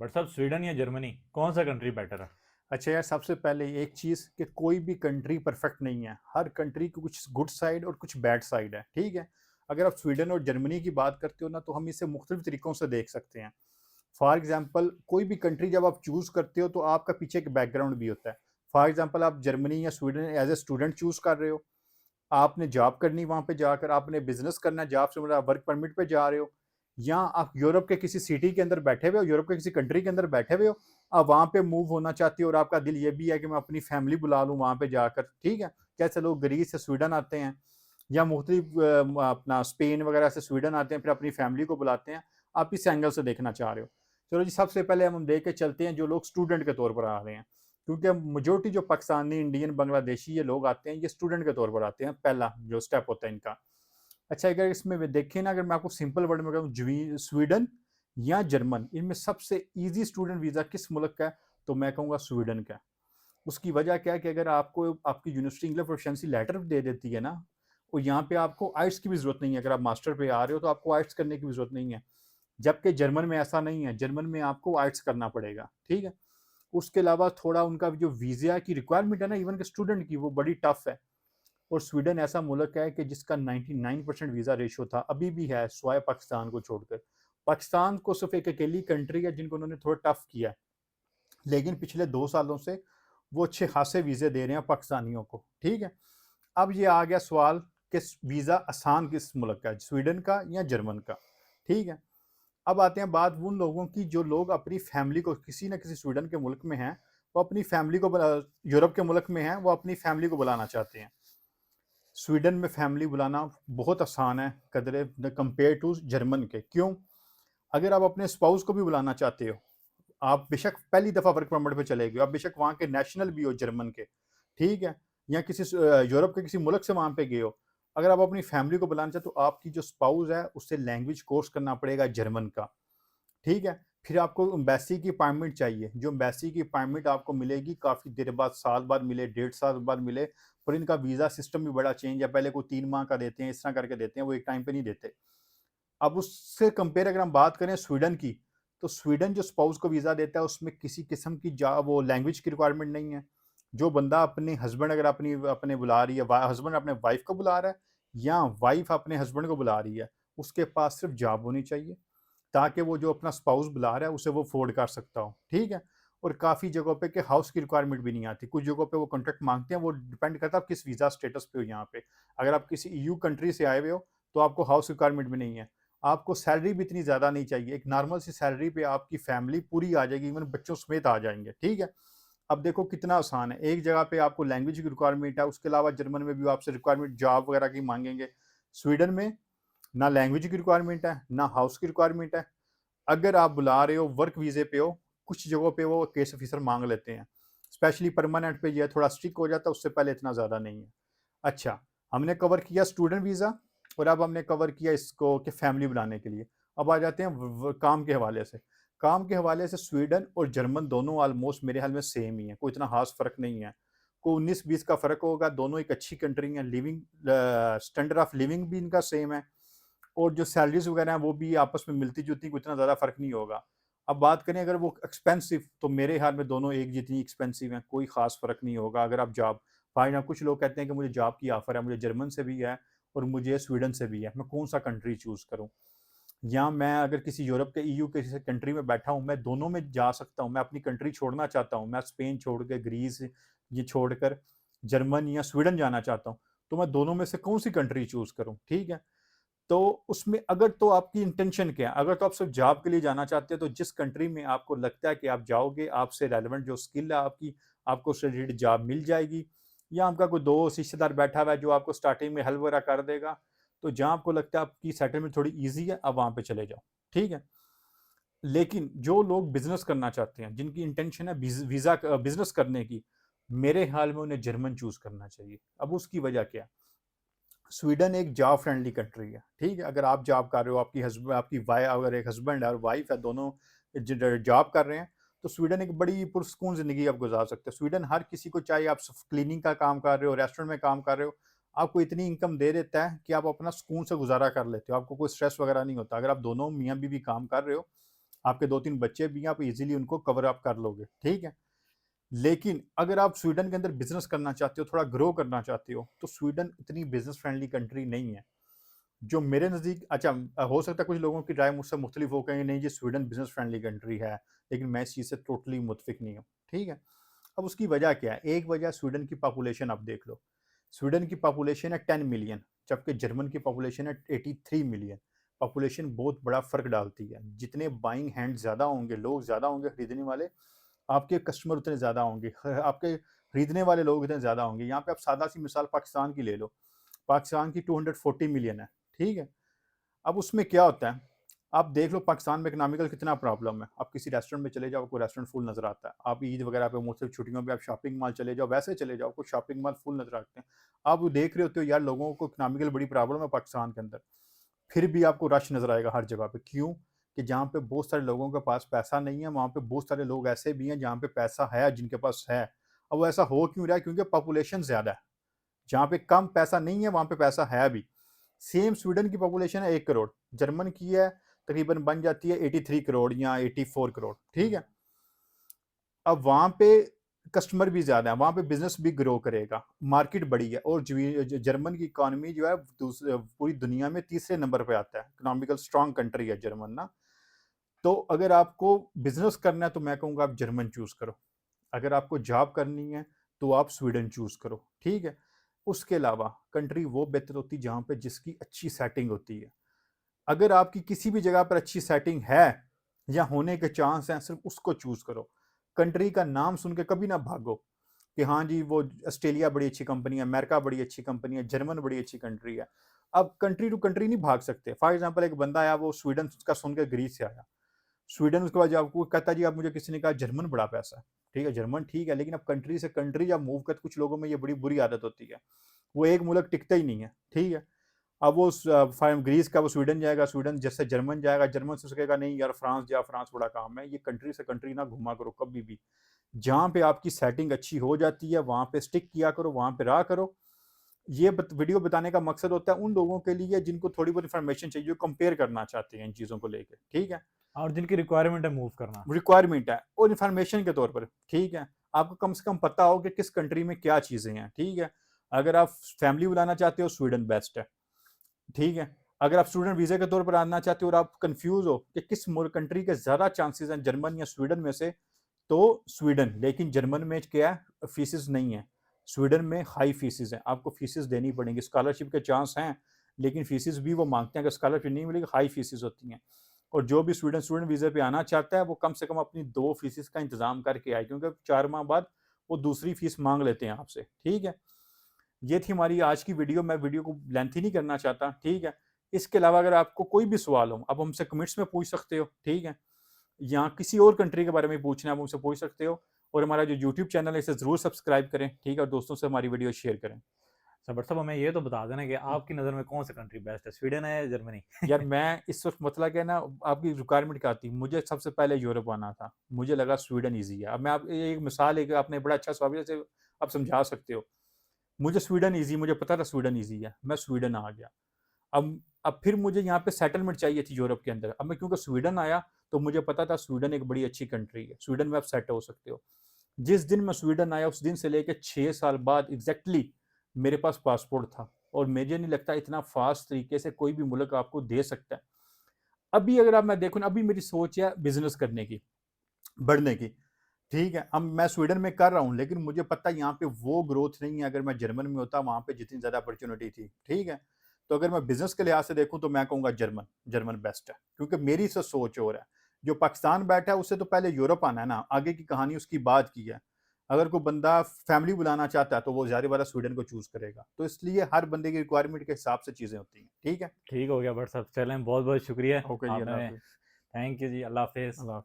But साहब, Sweden या Germany, कौन सा कंट्री बेटर है? अच्छा यार, सबसे पहले एक चीज़ कि कोई भी कंट्री परफेक्ट नहीं है। हर कंट्री की कुछ गुड साइड और कुछ बैड साइड है, ठीक है? अगर आप स्वीडन और जर्मनी की बात करते हो ना, तो हम इसे मुख्तलिफ तरीकों से देख सकते हैं। फॉर एग्ज़ाम्पल, कोई भी कंट्री जब आप चूज़ करते हो, तो आपका पीछे एक बैकग्राउंड भी होता है। फॉर एग्ज़ाम्पल, आप जर्मनी या Sweden as a student choose कर रहे हो, आपने जॉब करनी वहाँ पे जाकर, आपने बिज़नेस करना है, जॉब से मतलब आप वर्क परमिट पे जा रहे हो, या आप यूरोप के किसी सिटी के अंदर बैठे हुए हो, यूरोप के किसी कंट्री के अंदर बैठे हुए हो, आप वहाँ पे मूव होना चाहते हो और आपका दिल ये भी है कि मैं अपनी फैमिली बुला लूँ वहाँ पे जाकर, ठीक है? जैसे लोग ग्रीस से स्वीडन आते हैं, या मुख्तलिफ अपना स्पेन वगैरह से स्वीडन आते हैं, फिर अपनी फैमिली को बुलाते हैं। आप इस एंगल से देखना चाह रहे हो। चलो जी, सबसे पहले हम देख के चलते हैं जो लोग स्टूडेंट के तौर पर आ रहे हैं, क्योंकि मेजोरिटी जो पाकिस्तानी, इंडियन, बांग्लादेशी ये लोग आते हैं, ये स्टूडेंट के तौर पर आते हैं, पहला जो स्टेप होता है इनका। अच्छा, अगर इसमें देखें ना, अगर मैं आपको सिंपल वर्ड में कहूँ, स्वीडन या जर्मन, इनमें सबसे ईजी स्टूडेंट वीज़ा किस मुल्क का है, तो मैं कहूँगा स्वीडन का है। उसकी वजह क्या है कि अगर आपको आपकी यूनिवर्सिटी इंग्लिश प्रोफिशिएंसी लेटर दे देती है ना, और यहाँ पे आपको आइट्स की भी ज़रूरत नहीं है। अगर आप मास्टर पे आ रहे हो, तो आपको आइट्स करने की भी ज़रूरत नहीं है। जबकि जर्मन में ऐसा नहीं है, जर्मन में आपको आइट्स करना पड़ेगा, ठीक है? उसके अलावा थोड़ा उनका जो वीज़ा की रिक्वायरमेंट है ना, इवन के स्टूडेंट की, वो बड़ी टफ है। और स्वीडन ऐसा मुल्क है कि जिसका 99% वीज़ा रेशो था, अभी भी है, स्वाय पाकिस्तान को छोड़कर। पाकिस्तान को सिर्फ एक अकेली कंट्री है जिनको उन्होंने थोड़ा टफ किया है, लेकिन पिछले 2 सालों से वो अच्छे खासे वीज़े दे रहे हैं पाकिस्तानियों को, ठीक है? अब ये आ गया सवाल कि वीज़ा आसान किस मुल्क का है, स्वीडन का या जर्मन का, ठीक है? अब आते हैं बात उन लोगों की जो लोग अपनी फैमिली को किसी न किसी स्वीडन के मुल्क में हैं, वो अपनी फैमिली को यूरोप के मुल्क में हैं, वो अपनी फैमिली को बुलाना चाहते हैं। स्वीडन में फैमिली बुलाना बहुत आसान है कदरे कंपेयर टू जर्मन के। क्यों? अगर आप अपने स्पाउस को भी बुलाना चाहते हो, आप बेशक पहली दफ़ा वर्क परमिट पे चले गए हो, आप बेशक वहाँ के नेशनल भी हो जर्मन के, ठीक है? या किसी यूरोप के किसी मुल्क से वहाँ पे गए हो, अगर आप अपनी फैमिली को बुलाना चाहते हो, तो आपकी जो स्पाउस है, उससे लैंग्वेज कोर्स करना पड़ेगा जर्मन का, ठीक है? फिर आपको एम्बेसी की अपॉइंटमेंट चाहिए, जो एम्बेसी की अपॉइंटमेंट आपको मिलेगी काफ़ी देर बाद, साल बाद मिले, 1.5 साल बाद मिले। और इनका वीज़ा सिस्टम भी बड़ा चेंज है, पहले कोई 3 माह का देते हैं, इस तरह करके देते हैं, वो एक टाइम पे नहीं देते। अब उससे कंपेयर अगर हम बात करें स्वीडन की, तो स्वीडन जो स्पाउस को वीज़ा देता है, उसमें किसी किस्म की वो लैंग्वेज की रिक्वायरमेंट नहीं है। जो बंदा अपने हस्बैंड अगर अपने बुला रही है, हस्बैंड अपने वाइफ को बुला रहा है, या वाइफ अपने हस्बैंड को बुला रही है, उसके पास सिर्फ जॉब होनी चाहिए, ताकि वो जो अपना स्पाउस बुला रहा है, उसे वो अफ़ोर्ड कर सकता हो, ठीक है? और काफ़ी जगहों पे कि हाउस की रिक्वायरमेंट भी नहीं आती। कुछ जगहों पे वो कॉन्ट्रैक्ट माँगते हैं, वो डिपेंड करता है आप किस वीज़ा स्टेटस पे हो यहाँ पे। अगर आप किसी ईयू कंट्री से आए हुए हो, तो आपको हाउस रिक्वायरमेंट भी नहीं है। आपको सैलरी भी इतनी ज़्यादा नहीं चाहिए, एक नॉर्मल सी सैलरी पे आपकी फैमिली पूरी आ जाएगी, इवन बच्चों समेत आ जाएँगे, ठीक है? अब देखो कितना आसान है, एक जगह पे आपको लैंग्वेज की रिक्वायरमेंट है, उसके अलावा जर्मन में भी आपसे रिक्वायरमेंट जॉब वगैरह की माँगेंगे। स्वीडन में ना लैंग्वेज की रिक्वायरमेंट है, ना हाउस की रिक्वायरमेंट है। अगर आप बुला रहे हो, वर्क वीज़े पे हो, कुछ जगहों पे वो केस ऑफिसर माँग लेते हैं। स्पेशली परमानेंट पे ये है, थोड़ा स्ट्रिक्ट हो जाता है, उससे पहले इतना ज़्यादा नहीं है। अच्छा, हमने कवर किया स्टूडेंट वीज़ा, और अब हमने कवर किया इसको कि फैमिली बनाने के लिए। अब आ जाते हैं व काम के हवाले से। काम के हवाले से स्वीडन और जर्मन दोनों ऑलमोस्ट मेरे ख़्याल में सेम ही है, कोई इतना ख़ास फ़र्क नहीं है। कोई 19-20 का फ़र्क होगा, दोनों एक अच्छी कंट्री हैं, स्टैंडर्ड ऑफ लिविंग भी इनका सेम है। और जो सैलरीज़ वगैरह हैं, वो भी आपस में मिलती-जुलती, कोई इतना ज़्यादा फ़र्क नहीं होगा। अब बात करें अगर वो एक्सपेंसिव, तो मेरे ख़्याल में दोनों एक जितनी एक्सपेंसिव हैं, कोई ख़ास फ़र्क नहीं होगा। अगर आप जॉब फाइंड आउट, कुछ लोग कहते हैं कि मुझे जॉब की ऑफ़र है, मुझे जर्मन से भी है और मुझे स्वीडन से भी है, मैं कौन-सा कंट्री चूज़ करूँ? या मैं अगर किसी यूरोप के ईयू के किसी कंट्री में बैठा हूँ, मैं दोनों में जा सकता हूँ, मैं अपनी कंट्री छोड़ना चाहता हूँ, मैं स्पेन छोड़ के, ग्रीस ये छोड़कर जर्मन या स्वीडन जाना चाहता हूँ, तो मैं दोनों में से कौन-सी कंट्री चूज़ करूँ? ठीक है? तो उसमें अगर तो आपकी इंटेंशन क्या है? अगर तो आप सिर्फ़ जॉब के लिए जाना चाहते हैं, तो जिस कंट्री में आपको लगता है कि आप जाओगे, आपसे रेलेवेंट जो स्किल है आपकी, आपको उससे रिलेटेड जॉब मिल जाएगी, या आपका कोई दोस्त, रिश्तेदार बैठा हुआ है जो आपको स्टार्टिंग में हेल्प वगैरह कर देगा, तो जहाँ आपको लगता है आपकी सेटलमेंट थोड़ी ईज़ी है, आप वहाँ पे चले जाओ, ठीक है? लेकिन जो लोग बिज़नेस करना चाहते हैं, जिनकी इंटेंशन है बिज़नेस करने की, मेरे ख़्याल में उन्हें जर्मन चूज़ करना चाहिए। अब उसकी वजह क्या है? स्वीडन एक जॉब फ्रेंडली कंट्री है, ठीक है? अगर आप जॉब कर रहे हो, आपकी वाइ अगर एक हस्बैंड है और वाइफ है, दोनों जॉब कर रहे हैं, तो स्वीडन एक बड़ी पुरसकून ज़िंदगी आप गुज़ार सकते हो। स्वीडन हर किसी को, चाहे आप क्लीनिंग का काम कर रहे हो, रेस्टोरेंट में काम कर रहे हो, आपको इतनी इनकम दे देता है कि आप अपना सुकून से गुज़ारा कर लेते हो, आपको कोई स्ट्रेस वगैरह नहीं होता। अगर आप दोनों मियाँ-बीवी काम कर रहे हो, आपके 2-3 बच्चे भी हैं, आप इजीली उनको कवर अप कर लोगे, ठीक है। लेकिन अगर आप स्वीडन के अंदर बिजनेस करना चाहते हो, थोड़ा ग्रो करना चाहते हो, तो स्वीडन इतनी बिजनेस फ्रेंडली कंट्री नहीं है जो मेरे नज़दीक। अच्छा, हो सकता है कुछ लोगों की राय मुझसे मुख्तलिफ हो, कहेंगे नहीं जी स्वीडन बिजनेस फ्रेंडली कंट्री है, लेकिन मैं इस चीज़ से टोटली मुतफिक नहीं हूँ, ठीक है। अब उसकी वजह क्या है? एक वजह स्वीडन की पॉपुलेशन आप देख लो। स्वीडन की पॉपुलेशन है 10 मिलियन, जबकि जर्मन की पॉपुलेशन है 83 मिलियन। पॉपुलेशन बहुत बड़ा फ़र्क डालती है। जितने बाइंग हैंड ज़्यादा होंगे, लोग ज़्यादा होंगे खरीदने वाले, आपके कस्टमर उतने ज़्यादा होंगे, आपके खरीदने वाले लोग इतने ज़्यादा होंगे। यहाँ पे आप सादा सी मिसाल पाकिस्तान की ले लो। पाकिस्तान की 240 मिलियन है, ठीक है। अब उसमें क्या होता है, आप देख लो पाकिस्तान में इकोनॉमिकल कितना प्रॉब्लम है। आप किसी रेस्टोरेंट में चले जाओ, आपको रेस्टोरेंट फुल नज़र आता है। आप ईद वगैरह पे मुख्तलिफ छुट्टियों पे आप शॉपिंग मॉल चले जाओ, वैसे चले जाओ, आपको शॉपिंग मॉल फुल नज़र आते हैं। आप वो देख रहे होते हो यार लोगों को इकोनॉमिकल बड़ी प्रॉब्लम है पाकिस्तान के अंदर, फिर भी आपको रश नज़र आएगा हर जगह पे। क्यों? कि जहाँ पे बहुत सारे लोगों के पास पैसा नहीं है, वहाँ पे बहुत सारे लोग ऐसे भी हैं जहाँ पे पैसा है, जिनके पास है। अब वो ऐसा हो क्यों रहा है? क्योंकि पॉपुलेशन ज़्यादा है। जहाँ पे कम पैसा नहीं है, वहाँ पे पैसा है भी। सेम स्वीडन की पॉपुलेशन है 1 करोड़, जर्मन की है तकरीबन बन जाती है 83 करोड़ या 84 करोड़, ठीक है। अब वहाँ पे कस्टमर भी ज़्यादा है, वहाँ पे बिज़नेस भी ग्रो करेगा, मार्केट बड़ी है और जर्मन की इकॉनमी जो है पूरी दुनिया में तीसरे नंबर पे आता है। इकोनॉमिकल स्ट्रॉन्ग कंट्री है जर्मन ना। तो अगर आपको बिज़नेस करना है तो मैं कहूँगा आप जर्मन चूज़ करो। अगर आपको जॉब करनी है तो आप स्वीडन चूज़ करो, ठीक है। उसके अलावा कंट्री वो बेहतर होती है जहाँ पे जिसकी अच्छी सेटिंग होती है। अगर आपकी किसी भी जगह पर अच्छी सेटिंग है या होने के चांस हैं, सिर्फ उसको चूज़ करो। कंट्री का नाम सुन के कभी ना भागो कि हाँ जी वो ऑस्ट्रेलिया बड़ी अच्छी कंपनी है, अमेरिका बड़ी अच्छी कंपनी है, जर्मन बड़ी अच्छी कंट्री है। अब कंट्री टू कंट्री नहीं भाग सकते। फॉर एग्जांपल एक बंदा आया, वो स्वीडन का सुन के ग्रीस से आया। स्वीडन उसके बाद जब आपको कहता जी आप मुझे किसी ने कहा जर्मन बड़ा पैसा है, ठीक है, जर्मन ठीक है, लेकिन अब कंट्री से कंट्री जब मूव करते कुछ लोगों में ये बड़ी बुरी आदत होती है। वो एक मुल्क टिकता ही नहीं है, ठीक है। अब वो ग्रीस का वो स्वीडन जाएगा, स्वीडन जैसे जर्मन जाएगा, जर्मन से उसकेगा नहीं यार फ्रांस जा, फ्रांस बड़ा काम है। ये कंट्री से कंट्री ना घुमा करो कभी भी। जहाँ पे आपकी सेटिंग अच्छी हो जाती है वहाँ पे स्टिक किया करो, वहाँ पे रहा करो। ये वीडियो बताने का मकसद होता है उन लोगों के लिए जिनको थोड़ी बहुत इन्फॉर्मेशन चाहिए, जो कंपेयर करना चाहते हैं इन चीज़ों को लेकर, ठीक है। और जिनकी रिक्वायरमेंट है मूव करना। रिक्वायरमेंट है और इन्फॉर्मेशन के तौर पर, ठीक है। आपको कम से कम पता हो कि किस कंट्री में क्या चीज़ें हैं, ठीक है। अगर आप फैमिली बुलाना चाहते हो स्वीडन बेस्ट है, ठीक है। अगर आप स्टूडेंट वीज़ा के तौर पर आना चाहते हो और आप कंफ्यूज हो कि किस कंट्री के ज़्यादा चांसेस हैं, जर्मन या स्वीडन में से, तो स्वीडन। लेकिन जर्मन में क्या है, फीसेस नहीं है। स्वीडन में हाई फीसेस हैं, आपको फीसेस देनी पड़ेंगी। स्कॉलरशिप के चांस हैं, लेकिन फीसेस भी वो मांगते हैं। अगर स्कॉलरशिप नहीं मिलेगी, हाई फीसेस होती हैं। और जो भी स्टूडेंट वीज़ा पे आना चाहता है वो कम से कम अपनी 2 फीसेस का इंतज़ाम करके आए, क्योंकि 4 माह बाद वो दूसरी फीस मांग लेते हैं आपसे, ठीक है। ये थी हमारी आज की वीडियो। मैं वीडियो को लेंथी नहीं करना चाहता, ठीक है। इसके अलावा अगर आपको कोई भी सवाल हो, आप हमसे कमेंट्स में पूछ सकते हो, ठीक है। या किसी और कंट्री के बारे में पूछना है, आप हमसे पूछ सकते हो। और हमारा जो यूट्यूब चैनल है इसे ज़रूर सब्सक्राइब करें, ठीक है, और दोस्तों से हमारी वीडियो शेयर करें। सबर साहब हमें ये तो बता देना कि आपकी नज़र में कौन सा कंट्री बेस्ट है, स्वीडन है या जर्मनी? यार मैं इस वक्त मतलब क्या है ना, आपकी रिक्वायरमेंट क्या थी? मुझे सबसे पहले यूरोप आना था, मुझे लगा स्वीडन ईजी है। अब मैं आप एक मिसाल है कि आपने बड़ा अच्छा सवाल से आप समझा सकते हो। मुझे स्वीडन ईजी, मुझे पता था स्वीडन ईजी है, मैं स्वीडन आ गया। अब फिर मुझे यहाँ पे सेटलमेंट चाहिए थी यूरोप के अंदर। अब मैं क्योंकि स्वीडन आया तो मुझे पता था स्वीडन एक बड़ी अच्छी कंट्री है, स्वीडन में आप सेट हो सकते हो। जिस दिन मैं स्वीडन आया उस दिन से लेकर 6 साल बाद एग्जैक्टली मेरे पास पासपोर्ट था। और मुझे नहीं लगता इतना फास्ट तरीके से कोई भी मुल्क आपको दे सकता है। अभी अगर आप मैं देखूँ ना, अभी मेरी सोच है बिजनेस करने की, बढ़ने की, ठीक है। अब मैं स्वीडन में कर रहा हूँ, लेकिन मुझे पता है यहाँ पे वो ग्रोथ नहीं है। अगर मैं जर्मन में होता वहाँ पे जितनी ज़्यादा अपॉर्चुनिटी थी, ठीक है। तो अगर मैं बिजनेस के लिहाज से देखूँ तो मैं कहूँगा जर्मन, जर्मन बेस्ट है, क्योंकि मेरी से सोच और है। जो पाकिस्तान बैठा है उससे तो पहले यूरोप आना है ना, आगे की कहानी उसकी बात की है। अगर कोई बंदा फैमिली बुलाना चाहता है तो वो ज़ाहिर वाला स्वीडन को चूज़ करेगा। तो इसलिए हर बंदे की रिक्वायरमेंट के हिसाब से चीज़ें होती हैं, ठीक है। ठीक हो गया बट साहब, चलें, बहुत बहुत शुक्रिया ओके जी, अल्लाह आपने। हाफिज़। थैंक यू जी, अल्लाह हाफिज़। अल्लाह